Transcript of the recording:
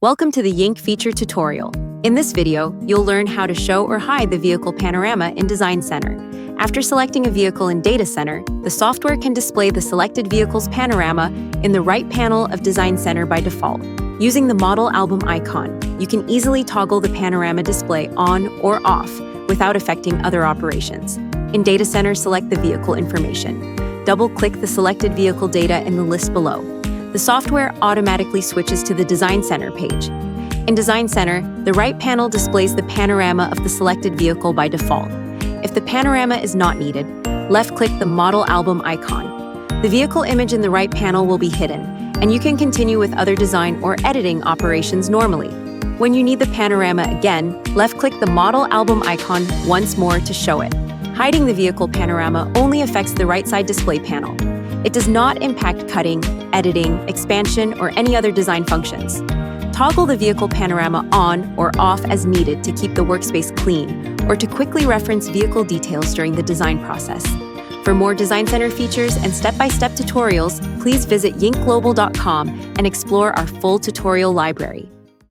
Welcome to the YINK feature tutorial. In this video, you'll learn how to show or hide the vehicle panorama in Design Center. After selecting a vehicle in Data Center, the software can display the selected vehicle's panorama in the right panel of Design Center by default. Using the model album icon, you can easily toggle the panorama display on or off without affecting other operations. In Data Center, select the vehicle information. Double-click the selected vehicle data in the list below. The software automatically switches to the Design Center page. In Design Center, the right panel displays the panorama of the selected vehicle by default. If the panorama is not needed, left-click the model album icon. The vehicle image in the right panel will be hidden, and you can continue with other design or editing operations normally. When you need the panorama again, left-click the model album icon once more to show it. Hiding the vehicle panorama only affects the right side display panel. It does not impact cutting, editing, expansion, or any other design functions. Toggle the vehicle panorama on or off as needed to keep the workspace clean or to quickly reference vehicle details during the design process. For more Design Center features and step-by-step tutorials, please visit yinkglobal.com and explore our full tutorial library.